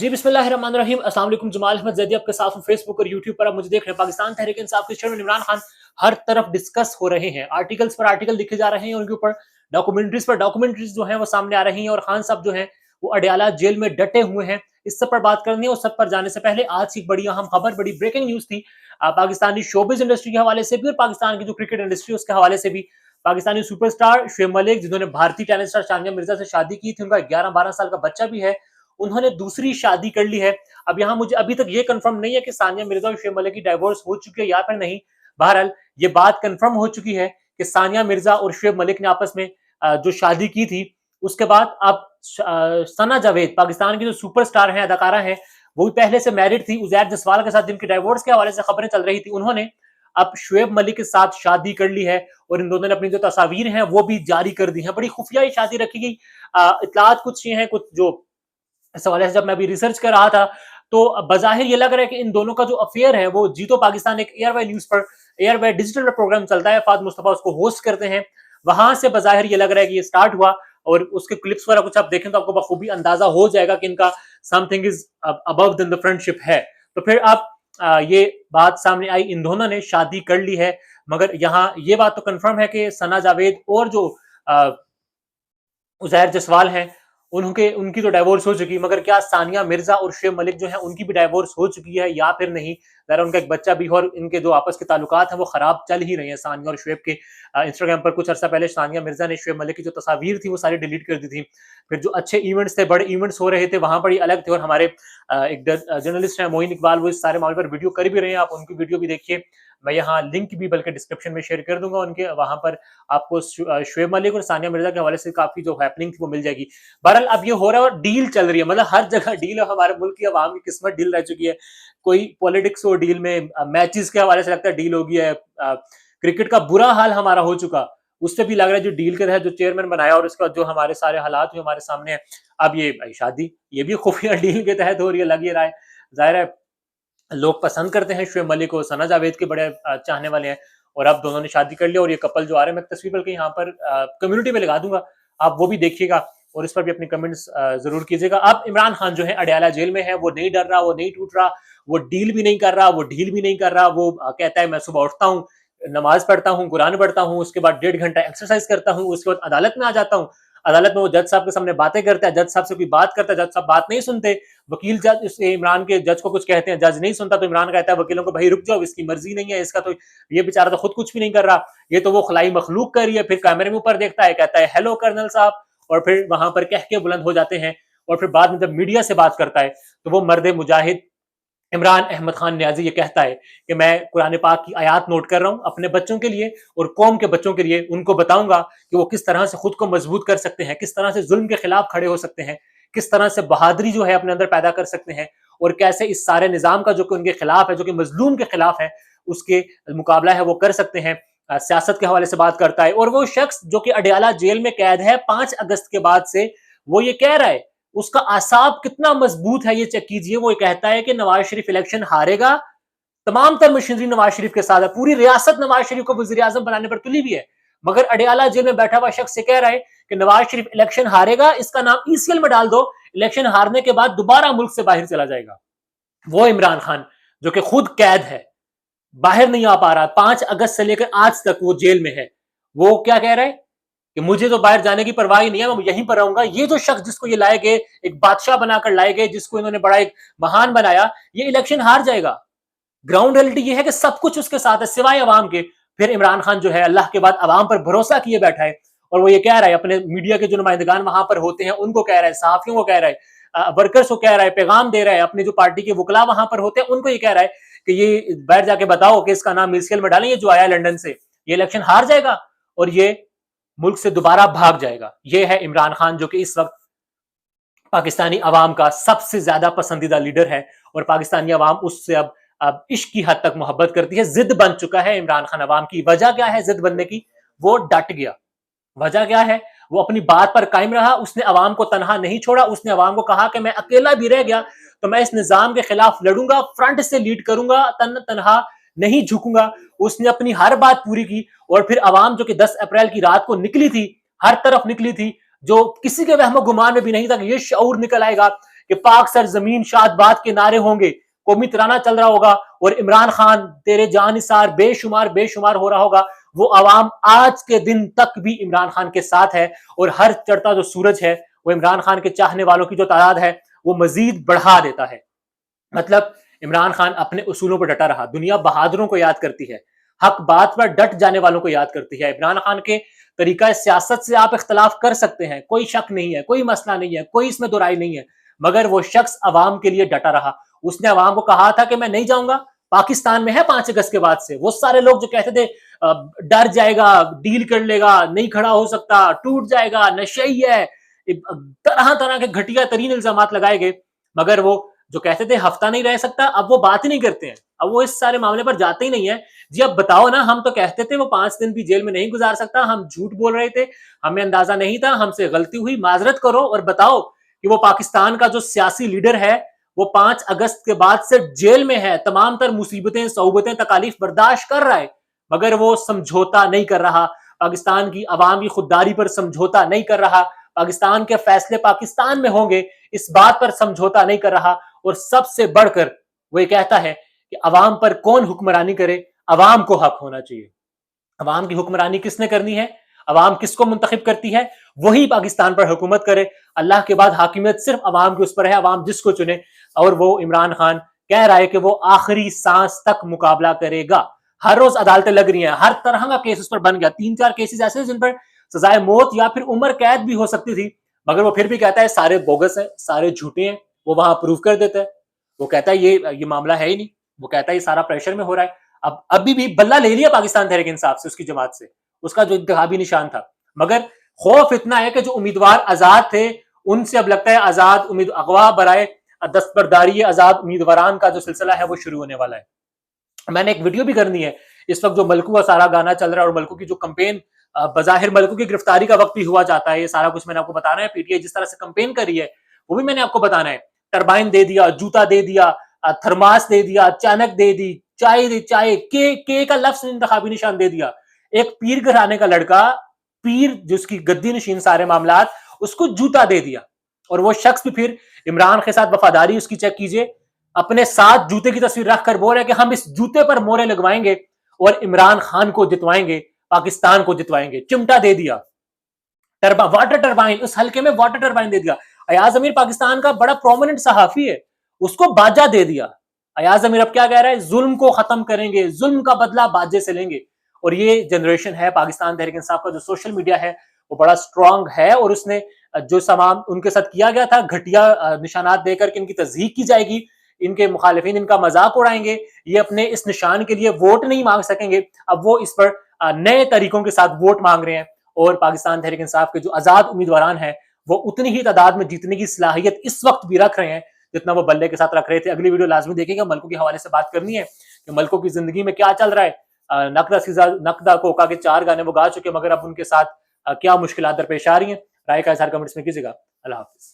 जी बिस्मिल्लाहिर्रहमानिर्रहीम। अस्सलाम वालेकुम। जमाल अहमद ज़ैदी आपके साथ हूं फेसबुक और यूट्यूब पर। आप मुझे देख रहे हैं। पाकिस्तान तहरीक इंसाफ के चेयरमैन इमरान खान हर तरफ डिस्कस हो रहे हैं, आर्टिकल्स पर आर्टिकल लिखे जा रहे हैं, उनके ऊपर डॉक्यूमेंट्रीज पर डॉक्यूमेंट्रीज जो हैं वो सामने आ रही हैं, और खान साहब जो हैं वो अडयाला जेल में डटे हुए हैं। इस सब पर बात करनी है। और सब पर जाने से पहले आज की बड़ी अहम खबर, बड़ी ब्रेकिंग न्यूज थी पाकिस्तानी शोबिज इंडस्ट्री के हवाले से भी और पाकिस्तान की जो क्रिकेट इंडस्ट्री उसके हवाले से भी। पाकिस्तानी सुपरस्टार शुएब मलिक, जिन्होंने भारतीय टेनिस स्टार सानिया मिर्जा से शादी की थी, उनका 11-12 साल का बच्चा भी है, उन्होंने दूसरी शादी कर ली है। अब यहाँ मुझे अभी तक ये कंफर्म नहीं है कि सानिया मिर्जा और शुएब मलिक की डाइवोर्स हो चुकी है या फिर नहीं। बहरहाल ये बात कंफर्म हो चुकी है कि सानिया मिर्जा और शुएब मलिक ने आपस में जो शादी की थी, उसके बाद अब सना जावेद, पाकिस्तान की जो सुपरस्टार हैं, अदाकारा हैं, वो भी पहले से मैरिड थी उजैर जसवाल के साथ, जिनकी डाइवोर्स के हवाले से खबरें चल रही थी। उन्होंने अब शुएब मलिक के साथ शादी कर ली है और इन दोनों ने अपनी जो तस्वीर हैं वो भी जारी कर दी हैं। बड़ी खुफिया शादी रखी गई। इतलात कुछ ये हैं, कुछ जो इस हवाले से जब मैं अभी रिसर्च कर रहा था तो बजाहिर ये लग रहा है कि इन दोनों का जो अफेयर है वो जीतो पाकिस्तान, एक एयरवे न्यूज पर, एयरवे डिजिटल प्रोग्राम चलता है, फाद मुस्तफा उसको होस्ट करते हैं, वहां से बजाहिर ये लग रहा है कि ये स्टार्ट हुआ। और उसके क्लिप्स वगैरह कुछ आप देखें तो आपको बखूबी अंदाजा हो जाएगा कि इनका something is above then the friendship है। तो फिर अब ये बात सामने आई, इन दोनों ने शादी कर ली है। मगर यहाँ ये बात तो कंफर्म है कि सना जावेद और जो उजैर जसवाल हैं उनकी तो डाइवोर्स हो चुकी, मगर क्या सानिया मिर्जा और शुएब मलिक जो है उनकी भी डाइवोर्स हो चुकी है या फिर नहीं? जरा उनका एक बच्चा भी, और इनके जो आपस के ताल्लुकात हैं वो खराब चल ही रहे हैं सानिया और शुएब के। इंस्टाग्राम पर कुछ अर्सा पहले सानिया मिर्जा ने शुएब मलिक की जो तस्वीर थी वो सारी डिलीट कर दी थी। फिर जो अच्छे इवेंट्स थे, बड़े इवेंट्स हो रहे थे, वहां पर ही अलग थे। और हमारे एक जर्नलिस्ट हैं मोइन इकबाल, वो इस सारे मामले पर वीडियो कर भी रहे हैं, आप उनकी वीडियो भी देखिए। मैं यहाँ लिंक भी बल्कि डिस्क्रिप्शन में शेयर कर दूंगा उनके, वहां पर आपको शुएब मलिक और सानिया मिर्जा के हवाले से काफी जो हैपनिंग थी वो मिल जाएगी। बहरहाल अब ये हो रहा है और डील चल रही है, मतलब हर जगह डील है। हमारे मुल्क की आवाम की किस्मत डील रह चुकी है। कोई पॉलिटिक्स हो डील में, मैचेस के हवाले से लगता है डील हो गई है, क्रिकेट का बुरा हाल हमारा हो चुका, उससे भी लग रहा है जो डील के तहत जो चेयरमैन बनाया और उसके बाद जो हमारे सारे हालात हुए हमारे सामने है। अब ये शादी, ये भी खुफिया डील के तहत हो रही है, लग ये रहा है। जाहिर है लोग पसंद करते हैं शुएब मलिक को, सना जावेद के बड़े चाहने वाले हैं, और अब दोनों ने शादी कर लिया। और ये कपल जो आ रहे हैं, मैं तस्वीर बल्कि यहाँ पर कम्युनिटी में लगा दूंगा, आप वो भी देखिएगा और इस पर भी अपनी कमेंट्स जरूर कीजिएगा। अब इमरान खान जो है अडयाला जेल में है, वो नहीं डर रहा, वो नहीं टूट रहा, वो डील भी नहीं कर रहा, वो ढील भी नहीं कर रहा। वो कहता है मैं सुबह उठता हूँ, नमाज पढ़ता हूँ, कुरान पढ़ता हूँ, उसके बाद 1.5 घंटा एक्सरसाइज करता हूँ, उसके बाद अदालत में आ जाता हूँ। अदालत में वो जज साहब के सामने बातें करता है, जज साहब से कोई बात करता है, जज साहब बात नहीं सुनते, वकील जज इमरान के जज को कुछ कहते हैं, जज नहीं सुनता, तो इमरान कहता है वकीलों को भाई रुक जाओ, इसकी मर्जी नहीं है, इसका तो ये बेचारा तो खुद कुछ भी नहीं कर रहा, ये तो वो खलाई मखलूक कर रही है। फिर कैमरे में ऊपर देखता है, कहता है हेलो कर्नल साहब, और फिर वहां पर कह के बुलंद हो जाते हैं। और फिर बाद में जब मीडिया से बात करता है तो वो मर्द मुजाहिद इमरान अहमद खान न्याजी ये कहता है कि मैं कुरान पाक की आयात नोट कर रहा हूं अपने बच्चों के लिए और कौम के बच्चों के लिए, उनको बताऊंगा कि वो किस तरह से खुद को मजबूत कर सकते हैं, किस तरह से जुल्म के खिलाफ खड़े हो सकते हैं, किस तरह से बहादुरी जो है अपने अंदर पैदा कर सकते हैं, और कैसे इस सारे निजाम का जो कि उनके खिलाफ है, जो कि मजलूम के खिलाफ है, उसके मुकाबला है वो कर सकते हैं। सियासत के हवाले से बात करता है। और वो शख्स जो कि अडयाला जेल में कैद है 5 अगस्त के बाद से, वो ये कह रहा है, उसका आसाब कितना मजबूत है ये चेक कीजिए। वो कहता है कि नवाज शरीफ इलेक्शन हारेगा, तमाम तर मशीनरी नवाज शरीफ के साथ है, पूरी रियासत नवाज शरीफ को वजीर आजम बनाने पर तुली भी है, मगर अडयाला जेल में बैठा हुआ शख्स से कह रहा है कि नवाज शरीफ इलेक्शन हारेगा, इसका नाम ईसीएल में डाल दो, इलेक्शन हारने के बाद दोबारा मुल्क से बाहर चला जाएगा। वो इमरान खान जो कि खुद कैद है, बाहर नहीं आ पा रहा, 5 अगस्त से लेकर आज तक वो जेल में है, वो क्या कह रहा है कि मुझे तो बाहर जाने की परवाह ही नहीं है, मैं यहीं पर रहूंगा। ये जो शख्स जिसको ये लाए गए, एक बादशाह बनाकर लाए गए, जिसको इन्होंने बड़ा एक महान बनाया, ये इलेक्शन हार जाएगा। ग्राउंड रियलिटी ये है कि सब कुछ उसके साथ है सिवाय अवाम के। फिर इमरान खान जो है अल्लाह के बाद अवाम पर भरोसा किए बैठा है, और वो ये कह रहा है अपने मीडिया के जो नुमाइंदगान वहां पर होते हैं उनको कह रहा है, सहाफियों को कह रहा है, वर्कर्स को कह रहा है, पैगाम दे रहा है, अपनी जो पार्टी के वकला वहां पर होते हैं उनको ये कह रहा है कि ये बैठ जाके बताओ कि इसका नाम ईसीएल में डालें, ये जो आया लंदन से, ये इलेक्शन हार जाएगा और ये मुल्क से दोबारा भाग जाएगा। ये है इमरान खान जो कि इस वक्त पाकिस्तानी अवाम का सबसे ज्यादा पसंदीदा लीडर है, और पाकिस्तानी अवाम उससे अब इश्क की हद तक मोहब्बत करती है। जिद बन चुका है इमरान खान अवाम की। वजह क्या है जिद बनने की? वो डट गया। वजह क्या है? वो अपनी बात पर कायम रहा, उसने अवाम को तनहा नहीं छोड़ा, उसने अवाम को कहा कि मैं अकेला भी रह गया तो मैं इस निजाम के खिलाफ लड़ूंगा, फ्रंट से लीड करूंगा, तनहा नहीं झुकूंगा। उसने अपनी हर बात पूरी की, और फिर अवाम जो कि 10 अप्रैल की रात को निकली थी, हर तरफ निकली थी, जो किसी के वहम गुमान में भी नहीं था कि ये शऊर निकल आएगा کہ پاک سرزمین شاد باد کے نعرے ہوں گے, قومی ترانہ چل رہا ہوگا اور عمران خان تیرے جان نثار بے شمار ہو رہا ہوگا, وہ عوام آج کے دن تک بھی عمران خان کے ساتھ ہے, اور ہر چڑھتا جو سورج ہے وہ عمران خان کے چاہنے والوں کی جو تعداد ہے وہ مزید بڑھا دیتا ہے. مطلب عمران خان اپنے اصولوں پر ڈٹا رہا. دنیا بہادروں کو یاد کرتی ہے, حق بات پر ڈٹ جانے والوں کو یاد کرتی ہے. عمران خان کے طریقہ سیاست سے آپ اختلاف کر سکتے ہیں, کوئی شک نہیں ہے, کوئی مسئلہ نہیں ہے, کوئی اس میں دو رائے نہیں ہے, مگر وہ شخص عوام کے لیے ڈٹا رہا. اس نے عوام کو کہا تھا کہ میں نہیں جاؤں گا, پاکستان میں ہے 5 اگست کے بعد سے. وہ سارے لوگ جو کہتے تھے ڈر جائے گا, ڈیل کر لے گا, نہیں کھڑا ہو سکتا, ٹوٹ جائے گا, نشئی ہے, طرح طرح کے گھٹیا ترین الزامات لگائے گئے, مگر وہ جو کہتے تھے ہفتہ نہیں رہ سکتا, اب وہ بات ہی نہیں کرتے ہیں, اب وہ اس سارے معاملے پر جاتے ہی نہیں ہیں. جی اب بتاؤ نا, ہم تو کہتے تھے وہ 5 دن بھی جیل میں نہیں گزار سکتا, ہم جھوٹ بول رہے تھے, ہمیں اندازہ نہیں تھا, ہم سے غلطی ہوئی, معذرت کرو اور بتاؤ کہ وہ پاکستان کا جو سیاسی لیڈر ہے وہ 5 اگست کے بعد سے جیل میں ہے, تمام تر مصیبتیں, صعوبتیں, تکالیف برداشت کر رہا ہے, مگر وہ سمجھوتا نہیں کر رہا, پاکستان کی عوامی خودداری پر سمجھوتا نہیں کر رہا, پاکستان کے فیصلے پاکستان میں ہوں گے اس بات پر سمجھوتا نہیں کر رہا, اور سب سے بڑھ کر وہ یہ کہتا ہے کہ عوام پر کون حکمرانی کرے, عوام کو حق ہونا چاہیے. عوام کی حکمرانی کس نے کرنی ہے, عوام کس کو منتخب کرتی ہے, وہی پاکستان پر حکومت کرے. اللہ کے بعد حاکمیت صرف عوام کے اس پر ہے, عوام جس کو چنے, اور وہ عمران خان کہہ رہا ہے کہ وہ آخری سانس تک مقابلہ کرے گا. ہر روز عدالتیں لگ رہی ہیں, ہر طرح کا کیس اس پر بن گیا, 3-4 کیسز ایسے جن پر سزائے موت یا پھر عمر قید بھی ہو سکتی تھی, مگر وہ پھر بھی کہتا ہے سارے بوگس ہیں, سارے جھوٹے ہیں. وہ وہاں پروف کر دیتا ہے, وہ کہتا ہے یہ معاملہ ہے ہی نہیں, وہ کہتا ہے یہ سارا پریشر میں ہو رہا ہے. ابھی بھی بلہ لے لیا پاکستان تحریک انصاف سے, اس کی جماعت سے, اس کا جو انتخابی نشان تھا, مگر خوف اتنا ہے کہ جو امیدوار آزاد تھے ان سے اب لگتا ہے آزاد اغوا برائے دستبرداری آزاد امیدواران کا جو سلسلہ ہے وہ شروع ہونے والا ہے. میں نے ایک ویڈیو بھی کرنی ہے اس وقت جو ملکو کا سارا گانا چل رہا ہے, اور ملکو کی جو کمپین, بظاہر ملکو کی گرفتاری کا وقت بھی ہوا جاتا ہے, یہ سارا کچھ میں نے آپ کو بتانا ہے. پی ٹی آئی جس طرح سے کمپین کر رہی ہے وہ بھی میں نے آپ کو بتانا ہے. ٹربائن دے دیا, جوتا دے دیا, تھرماس دے دیا, چانک دے دی, چائے کے کا لفظ انتخابی نشان دے دیا. ایک پیر گھرانے کا لڑکا, پیر جس کی گدی نشین سارے معاملات, اس کو جوتا دے دیا, اور وہ شخص بھی پھر عمران کے ساتھ وفاداری اس کی چیک کیجئے, اپنے ساتھ جوتے کی تصویر رکھ کر بول رہے کہ ہم اس جوتے پر مورے لگوائیں گے اور عمران خان کو جتوائیں گے, پاکستان کو جتوائیں گے. چمٹا دے دیا, واٹر ٹربائن, اس حلقے میں واٹر ٹربائن دے دیا. ایاز امیر پاکستان کا بڑا پرومیننٹ صحافی ہے, اس کو باجا دے دیا. ایاز امیر اب کیا کہہ رہا ہے, ظلم کو ختم کریں گے, ظلم کا بدلہ باجے سے لیں گے. اور یہ جنریشن ہے پاکستان تحریک انصاف کا, جو سوشل میڈیا ہے وہ بڑا سٹرونگ ہے, اور اس نے جو سامان ان کے ساتھ کیا گیا تھا گھٹیا نشانات دے کر کہ ان کی تضحیق کی جائے گی, ان کے مخالفین ان کا مذاق اڑائیں گے, یہ اپنے اس نشان کے لیے ووٹ نہیں مانگ سکیں گے. اب وہ اس پر نئے طریقوں کے ساتھ ووٹ مانگ رہے ہیں, اور پاکستان تحریک انصاف کے جو آزاد امیدواران ہیں وہ اتنی ہی تعداد میں جیتنے کی صلاحیت اس وقت بھی رکھ رہے ہیں جتنا وہ بلے کے ساتھ رکھ رہے تھے. اگلی ویڈیو لازمی دیکھیں گا, ملکوں کے حوالے سے بات کرنی ہے کہ ملکوں کی زندگی میں کیا چل رہا ہے. نقدہ کوکا کے 4 گانے وہ گا چکے, مگر اب ان کے ساتھ کیا مشکلات درپیش آ رہی ہیں. رائے کا اظہار کمنٹس میں کیجیے گا. اللہ حافظ.